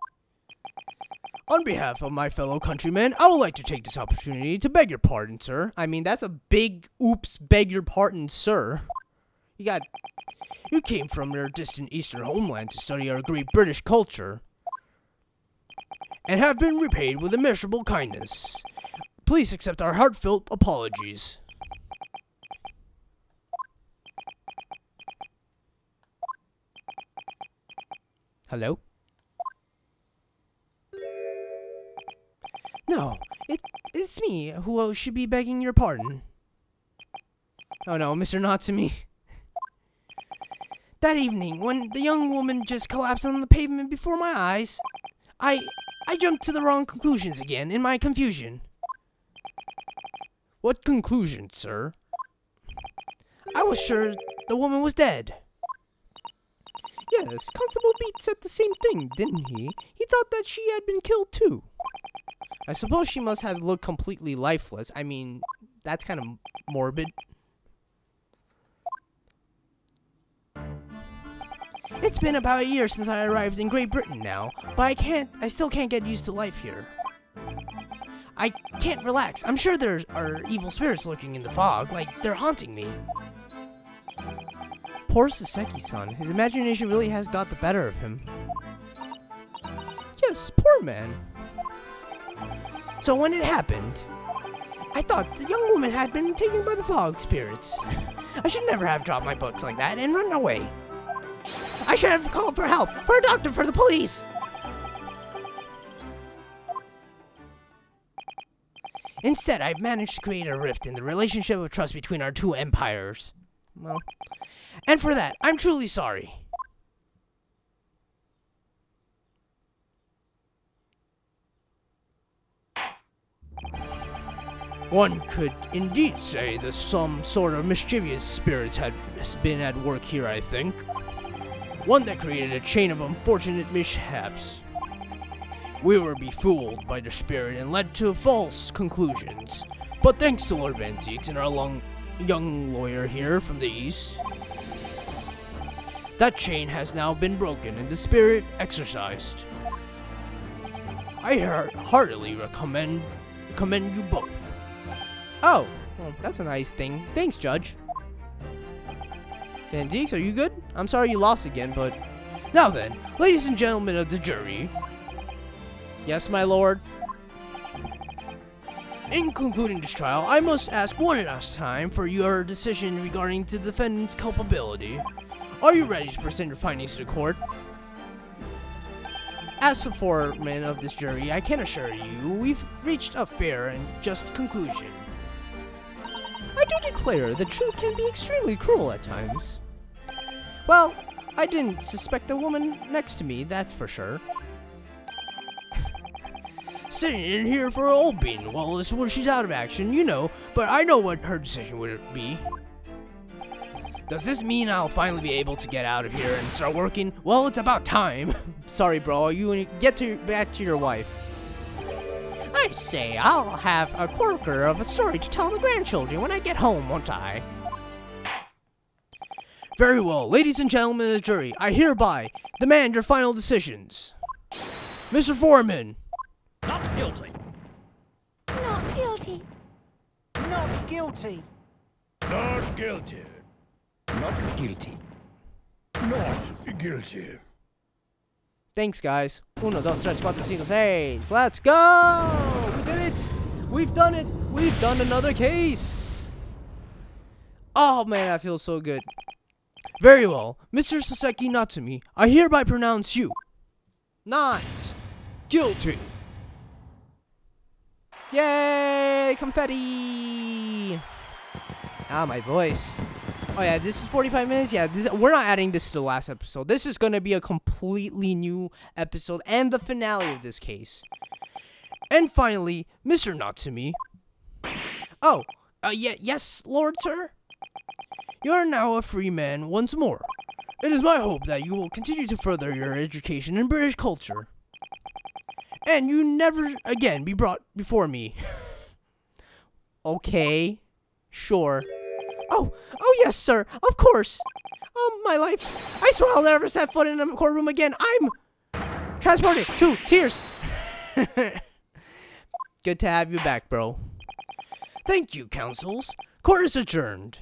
On behalf of my fellow countrymen, I would like to take this opportunity to beg your pardon, sir. I mean, that's a big oops, beg your pardon, sir. You came from your distant eastern homeland to study our great British culture, and have been repaid with immeasurable kindness. Please accept our heartfelt apologies. Hello? No, it's me who should be begging your pardon. Oh no, Mr. Natsumi. That evening, when the young woman just collapsed on the pavement before my eyes, I jumped to the wrong conclusions again in my confusion. What conclusion, sir? I was sure the woman was dead. Yes, Constable Beat said the same thing, didn't he? He thought that she had been killed too. I suppose she must have looked completely lifeless. I mean, that's kind of morbid. It's been about a year since I arrived in Great Britain now, but I still can't get used to life here. I can't relax. I'm sure there are evil spirits lurking in the fog, like they're haunting me. Poor Saseki-san. His imagination really has got the better of him. Yes, poor man. So when it happened, I thought the young woman had been taken by the fog spirits. I should never have dropped my books like that and run away. I should have called for help, for a doctor, for the police. Instead, I've managed to create a rift in the relationship of trust between our two empires. Well, and for that, I'm truly sorry. One could indeed say that some sort of mischievous spirits has been at work here, I think. One that created a chain of unfortunate mishaps. We were befooled by the spirit and led to false conclusions. But thanks to Lord Van Zieks and our young lawyer here from the east, that chain has now been broken and the spirit exorcised. I heartily commend you both. Oh, well, that's a nice thing. Thanks, Judge. Van Zieks, are you good? I'm sorry you lost again, but... Now then, ladies and gentlemen of the jury. Yes, my lord. In concluding this trial, I must ask one last time for your decision regarding the defendant's culpability. Are you ready to present your findings to the court? As the foreman of this jury, I can assure you we've reached a fair and just conclusion. I do declare the truth can be extremely cruel at times. Well, I didn't suspect the woman next to me, that's for sure. Sitting in here for old bean, well, this when she's out of action, you know, but I know what her decision would be. Does this mean I'll finally be able to get out of here and start working? Well, it's about time. Sorry, bro, you get back to your wife. I say, I'll have a corker of a story to tell the grandchildren when I get home, won't I? Very well, ladies and gentlemen of the jury, I hereby demand your final decisions. Mr. Foreman. Not guilty. Not guilty. Not guilty. Not guilty. Not guilty. Not guilty. Thanks, guys. 1, 2, 3, 4, 5, 6. Let's go! We did it! We've done it! We've done another case! Oh, man, that feels so good. Very well. Mr. Saseki Natsumi, I hereby pronounce you not guilty. Yay! Confetti! Ah, my voice. Oh, yeah, this is 45 minutes. Yeah, we're not adding this to the last episode. This is going to be a completely new episode and the finale of this case. And finally, Mr. Natsumi. Oh, yes, Lord Sir? You are now a free man once more. It is my hope that you will continue to further your education in British culture. And you never again be brought before me. Okay, sure. Oh yes, sir, of course. My life. I swear I'll never set foot in a courtroom again. I'm transported to tears. Good to have you back, bro. Thank you, counsels. Court is adjourned.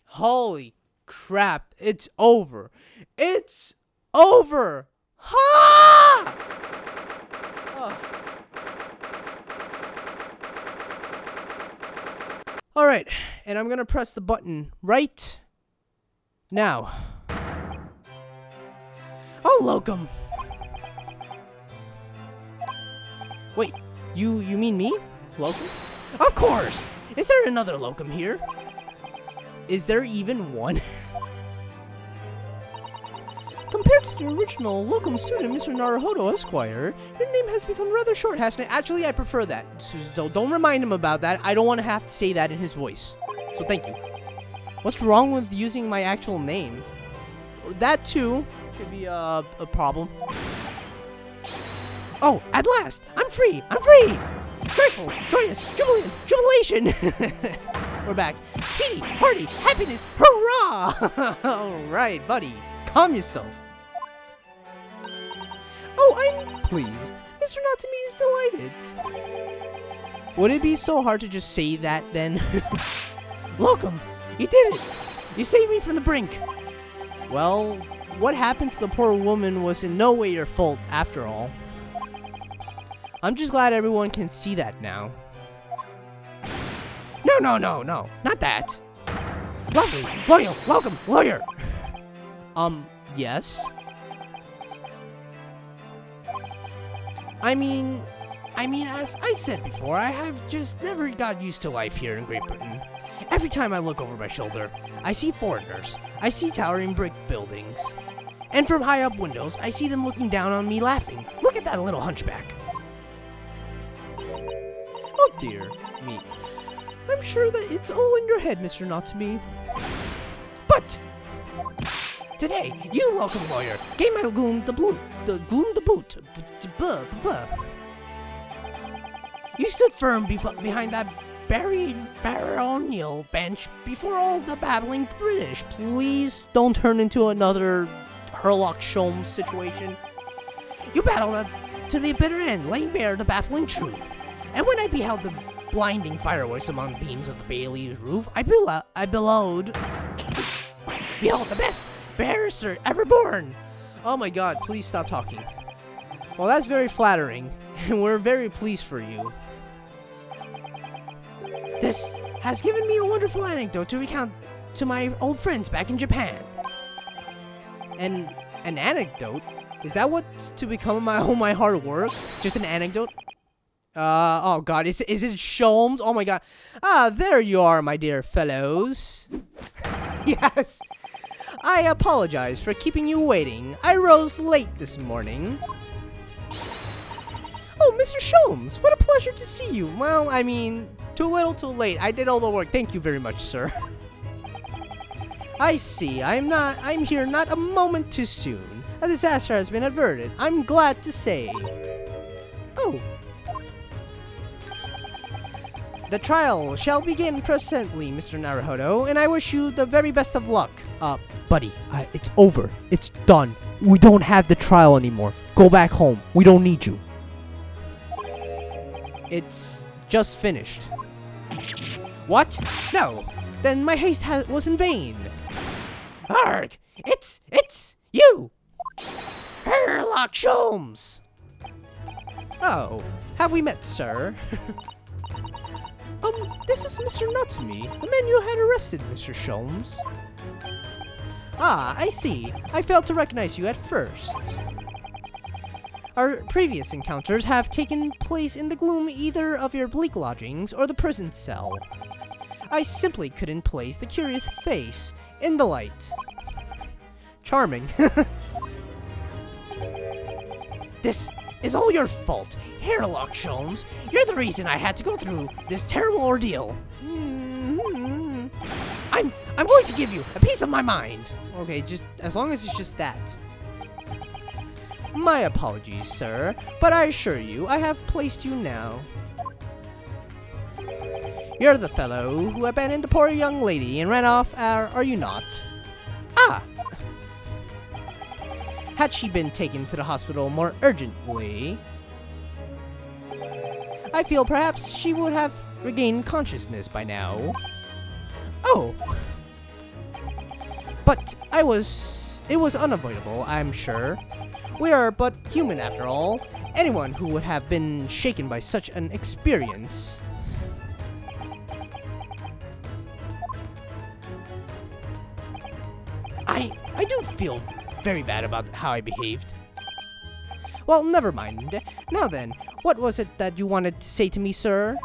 Holy crap, it's over. It's over. Ha! Oh. All right, and I'm gonna press the button right now. Oh, locum. Wait, you mean me? Locum? Of course. Is there another locum here? Is there even one? Compared to the original locum student, Mr. Naruhodo Esquire, your name has become rather short, hasn't it? Actually, I prefer that. So don't remind him about that. I don't want to have to say that in his voice. So thank you. What's wrong with using my actual name? Or that too could be a problem. Oh, at last! I'm free! I'm free! Joyful, joyous, jubilant, jubilation! We're back. Heedy, hearty, happiness, hurrah! All right, buddy. Calm yourself. Oh, I'm pleased. Mr. Natsume is delighted. Would it be so hard to just say that then? Locum, you did it! You saved me from the brink. Well, what happened to the poor woman was in no way your fault after all. I'm just glad everyone can see that now. No, not that. Lovely, loyal, welcome, lawyer. Yes? I mean, as I said before, I have just never got used to life here in Great Britain. Every time I look over my shoulder, I see foreigners. I see towering brick buildings. And from high up windows, I see them looking down on me laughing. Look at that little hunchback. oh dear me. I'm sure that it's all in your head, Mr. Natsume. But today, you locum lawyer gave my gloom the boot. You stood firm behind that buried baronial bench before all the babbling British. Please don't turn into another Herlock Sholmes situation. You battled to the bitter end, laying bare the baffling truth. And when I beheld the blinding fireworks among beams of the Bailey's roof, I bellowed, behold the best barrister ever born. Oh my god, please stop talking. Well, that's very flattering, and we're very pleased for you. This has given me a wonderful anecdote to recount to my old friends back in Japan. An anecdote? Is that what's to become all my hard work? Just an anecdote? Oh god, is it Sholmes? Oh my god. Ah, there you are, my dear fellows. Yes. I apologize for keeping you waiting. I rose late this morning. Oh, Mr. Sholmes, what a pleasure to see you. Well, I mean, too little too late. I did all the work. Thank you very much, sir. I see. I'm here not a moment too soon. A disaster has been averted. I'm glad to say. Oh. The trial shall begin presently, Mr. Naruhodo, and I wish you the very best of luck. Buddy, it's over. It's done. We don't have the trial anymore. Go back home. We don't need you. It's just finished. What? No. Then my haste was in vain. Arg! It's you! Herlock Sholmes! Oh, have we met, sir? This is Mr. Natsume, the man you had arrested, Mr. Sholmes. Ah, I see. I failed to recognize you at first. Our previous encounters have taken place in the gloom either of your bleak lodgings or the prison cell. I simply couldn't place the curious face in the light. Charming. This is all your fault, Herlock Sholmes. You're the reason I had to go through this terrible ordeal. I'm going to give you a piece of my mind. Okay, just as long as it's just that. My apologies, sir, but I assure you, I have placed you now. You're the fellow who abandoned the poor young lady and ran off, are you not? Ah! Had she been taken to the hospital more urgently, I feel perhaps she would have regained consciousness by now. Oh! But it was unavoidable, I'm sure. We are but human after all. Anyone who would have been shaken by such an experience. I do feel very bad about how I behaved. Well, never mind. Now then, what was it that you wanted to say to me, sir?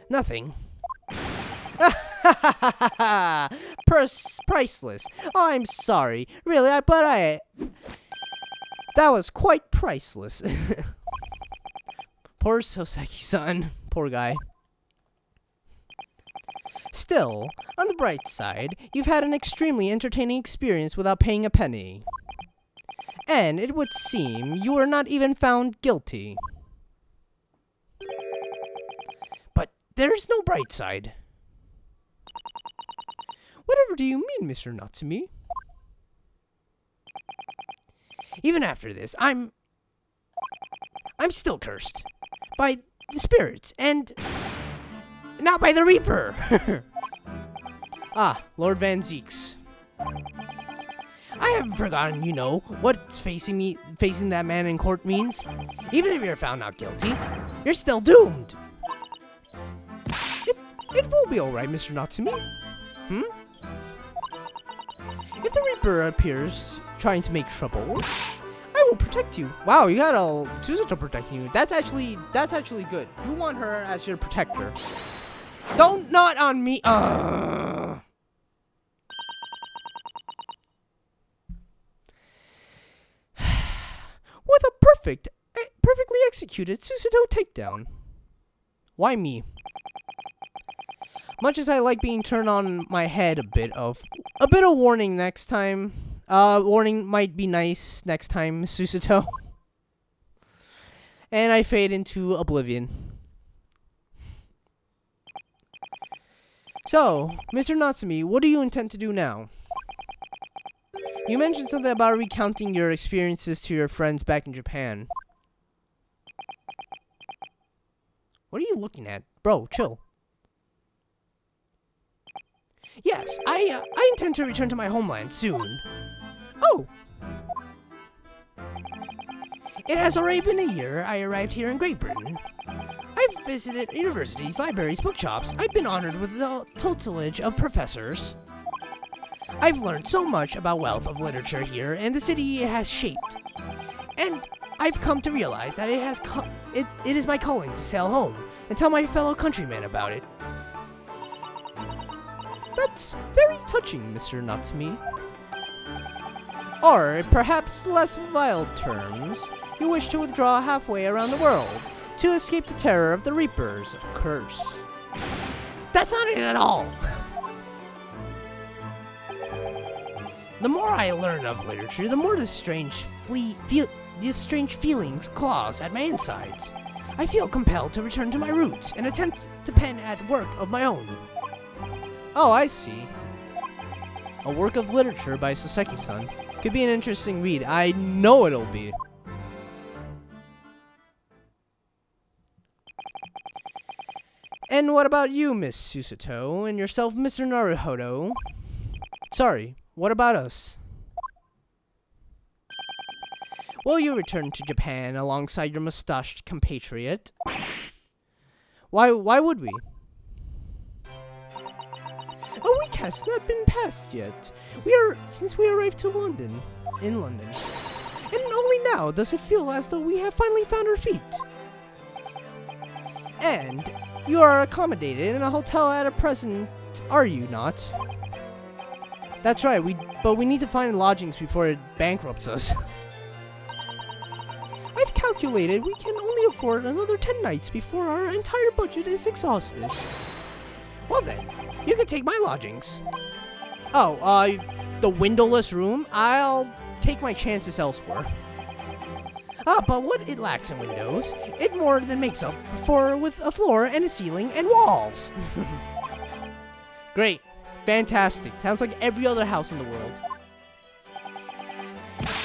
Nothing. Priceless. Oh, I'm sorry. Really, that was quite priceless. Poor Soseki-san. Poor guy. Still, on the bright side, you've had an extremely entertaining experience without paying a penny. And it would seem you were not even found guilty. But there's no bright side. Whatever do you mean, Mr. Natsumi? Even after this, I'm still cursed. By the spirits, and not by the Reaper! Ah, Lord Van Zieks. I haven't forgotten, you know, what facing that man in court means. Even if you're found not guilty, you're still doomed. It will be alright, Mr. Natsumi. If the Reaper appears trying to make trouble, I will protect you. Wow, you got a Suzuto protecting you. That's actually good. You want her as your protector. Don't not on me. With a perfectly executed Suzuto takedown. Why me? Much as I like being turned on my head, a bit of warning next time. Warning might be nice next time, Suzuto. And I fade into oblivion. So, Mr. Natsumi, what do you intend to do now? You mentioned something about recounting your experiences to your friends back in Japan. What are you looking at? Bro, chill. Yes, I intend to return to my homeland soon. Oh! It has already been a year I arrived here in Great Britain. I've visited universities, libraries, bookshops. I've been honored with the tutelage of professors. I've learned so much about wealth of literature here and the city it has shaped. And I've come to realize that it is my calling to sail home and tell my fellow countrymen about it. That's very touching, Mr. Natsumi. Or, perhaps less vile terms, you wish to withdraw halfway around the world to escape the terror of the Reapers of Curse. That's not it at all! The more I learn of literature, the more the strange feelings claws at my insides. I feel compelled to return to my roots and attempt to pen at work of my own. Oh, I see. A work of literature by Soseki-san. Could be an interesting read. I know it'll be. And what about you, Miss Suzuto, and yourself, Mr. Naruhodo? Sorry, what about us? Will you return to Japan alongside your mustached compatriot? Why would we? A week has not been passed yet. Since we arrived in London. And only now does it feel as though we have finally found our feet. And you are accommodated in a hotel at a present, are you not? That's right, but we need to find lodgings before it bankrupts us. I've calculated we can only afford another 10 nights before our entire budget is exhausted. Well then, you can take my lodgings. Oh, the windowless room? I'll take my chances elsewhere. But what it lacks in windows, it more than makes up for with a floor and a ceiling and walls. Great. Fantastic. Sounds like every other house in the world.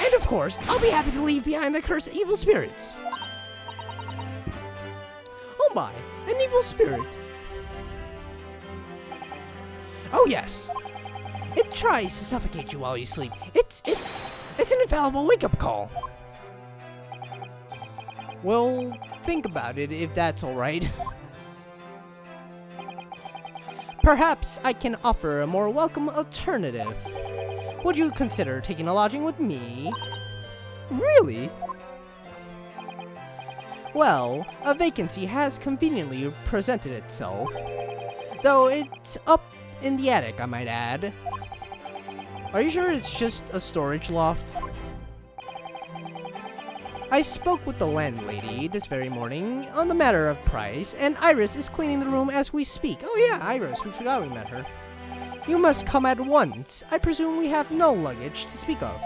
And of course, I'll be happy to leave behind the cursed evil spirits. Oh my, an evil spirit. Oh yes. It tries to suffocate you while you sleep. It's an infallible wake-up call. Well, think about it if that's alright. Perhaps I can offer a more welcome alternative. Would you consider taking a lodging with me? Really? Well, a vacancy has conveniently presented itself. Though it's up in the attic, I might add. Are you sure it's just a storage loft? I spoke with the landlady this very morning on the matter of price, and Iris is cleaning the room as we speak. Oh yeah, Iris. We forgot we met her. You must come at once. I presume we have no luggage to speak of.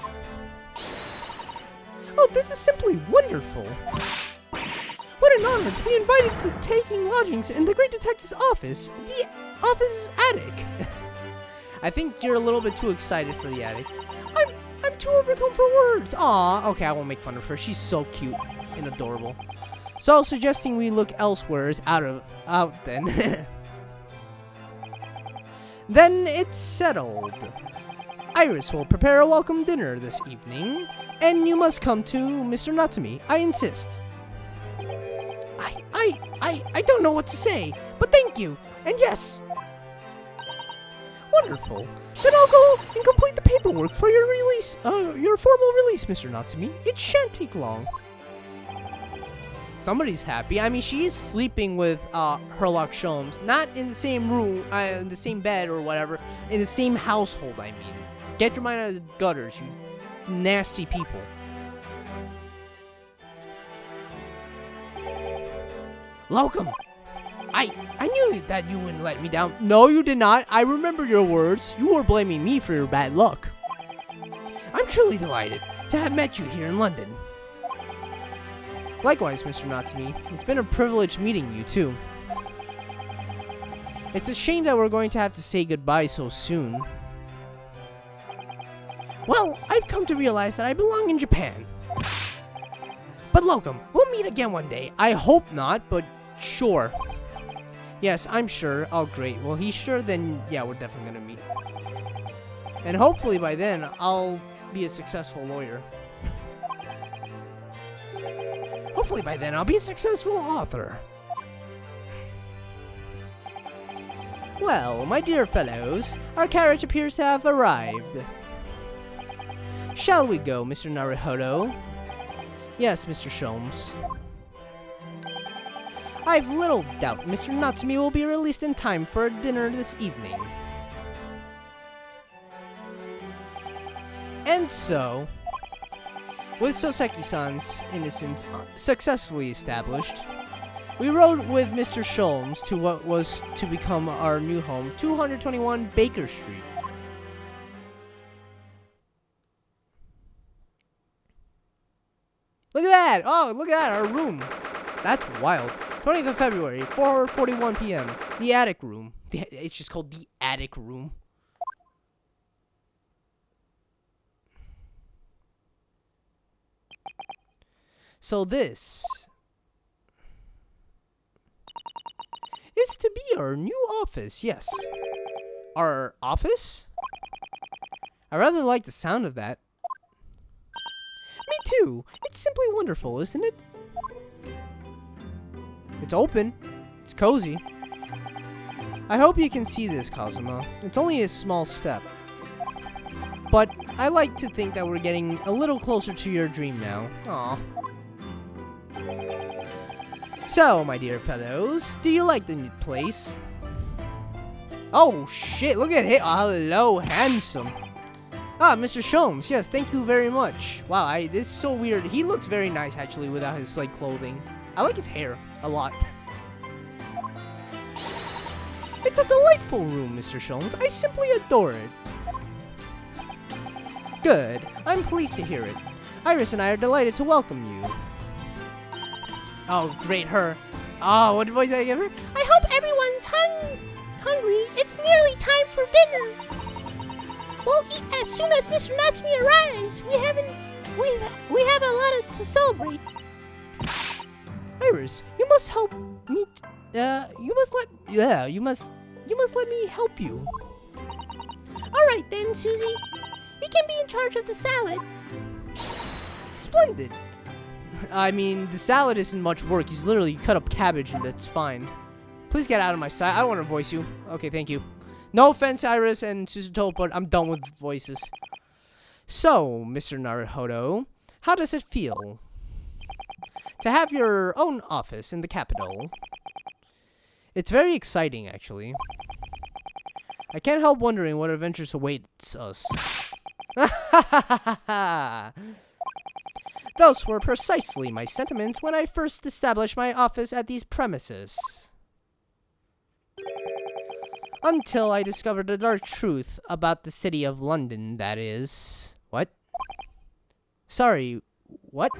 Oh, this is simply wonderful. What an honor to be invited to taking lodgings in the Great Detective's office, the office's attic. I think you're a little bit too excited for the attic. I'm too overcome for words. Aw, okay, I won't make fun of her. She's so cute and adorable. So suggesting we look elsewhere is out then. Then it's settled. Iris will prepare a welcome dinner this evening, and you must come to Mr. Natsumi. I insist. I don't know what to say, but thank you, and yes. Wonderful. Then I'll go and complete the paperwork for your release, your formal release, Mr. Natsumi. It shan't take long. Somebody's happy. I mean, she's sleeping with Herlock Sholmes, not in the same room, in the same bed or whatever, in the same household. I mean, get your mind out of the gutters, you nasty people. Locum, I knew that you wouldn't let me down. No, you did not. I remember your words. You were blaming me for your bad luck. I'm truly delighted to have met you here in London. Likewise, Mr. Natsumi. It's been a privilege meeting you, too. It's a shame that we're going to have to say goodbye so soon. Well, I've come to realize that I belong in Japan. But Locum, we'll meet again one day. I hope not, but sure. Yes, I'm sure. Oh, great. Well, he's sure, then yeah, we're definitely going to meet. And hopefully by then, I'll be a successful lawyer. Hopefully by then, I'll be a successful author. Well, my dear fellows, our carriage appears to have arrived. Shall we go, Mr. Naruhodo? Yes, Mr. Sholmes. I've little doubt Mr. Natsumi will be released in time for a dinner this evening. And so, with Soseki-san's innocence successfully established, we rode with Mr. Sholmes to what was to become our new home, 221 Baker Street. Look at that! Oh, look at that, our room. That's wild. 20th of February, 4:41 p.m. The attic room. It's just called the attic room. So this is to be our new office, yes. Our office? I rather like the sound of that. Me too. It's simply wonderful, isn't it? It's open. It's cozy. I hope you can see this, Kazuma. It's only a small step. But I like to think that we're getting a little closer to your dream now. Aw. So, my dear fellows, do you like the new place? Oh, shit, look at it. Oh, hello, handsome. Ah, Mr. Sholmes, yes, thank you very much. Wow, this is so weird. He looks very nice, actually, without his, clothing. I like his hair a lot. It's a delightful room, Mr. Sholmes. I simply adore it. Good. I'm pleased to hear it. Iris and I are delighted to welcome you. Oh, great, her. Oh, what voice did I give her? I hope everyone's hungry. It's nearly time for dinner. We'll eat as soon as Mr. Natsumi arrives. We have a lot to celebrate. Iris, you must help me. You must let me help you. All right then, Susie. We can be in charge of the salad. Splendid. I mean, the salad isn't much work. He's literally cut up cabbage and that's fine. Please get out of my sight. I don't want to voice you. Okay, thank you. No offense, Iris and Suzuto, but I'm done with voices. So, Mr. Naruhodo, how does it feel to have your own office in the capital? It's very exciting, actually. I can't help wondering what adventures awaits us. Those were precisely my sentiments when I first established my office at these premises. Until I discovered the dark truth about the city of London, that is... What? Sorry, what?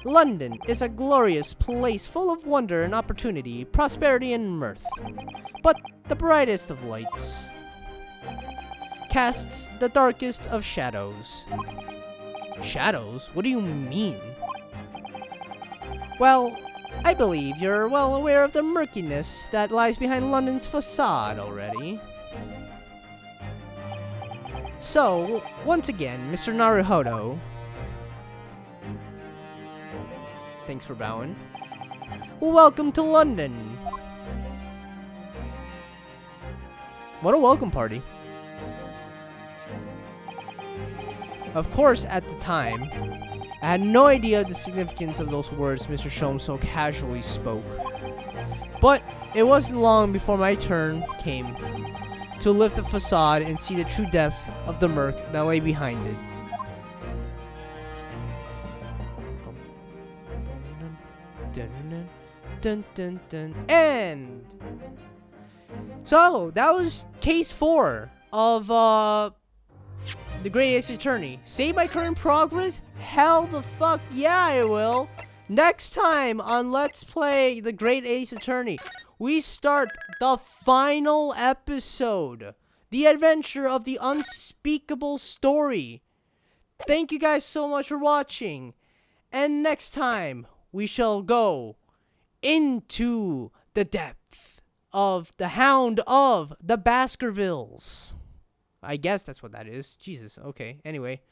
London is a glorious place full of wonder and opportunity, prosperity and mirth. But the brightest of lights casts the darkest of shadows. Shadows? What do you mean? Well, I believe you're well aware of the murkiness that lies behind London's facade already. So, once again, Mr. Naruhodo, Thanks for bowing. welcome to London. What a welcome party. Of course, at the time, I had no idea the significance of those words Mr. Sholmes so casually spoke. But it wasn't long before my turn came to lift the facade and see the true depth of the murk that lay behind it. And so that was case 4 of the Great Ace Attorney. Save my current progress? Hell the fuck yeah, I will. Next time on Let's Play the Great Ace Attorney, we start the final episode. The adventure of the unspeakable story. Thank you guys so much for watching. And next time, we shall go into the depth of the Hound of the Baskervilles. I guess that's what that is. Jesus, okay. Anyway,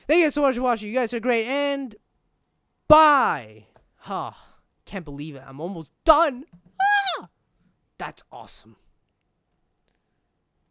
thank you guys so much for watching. You guys are great, and bye. Can't believe it. I'm almost done. That's awesome.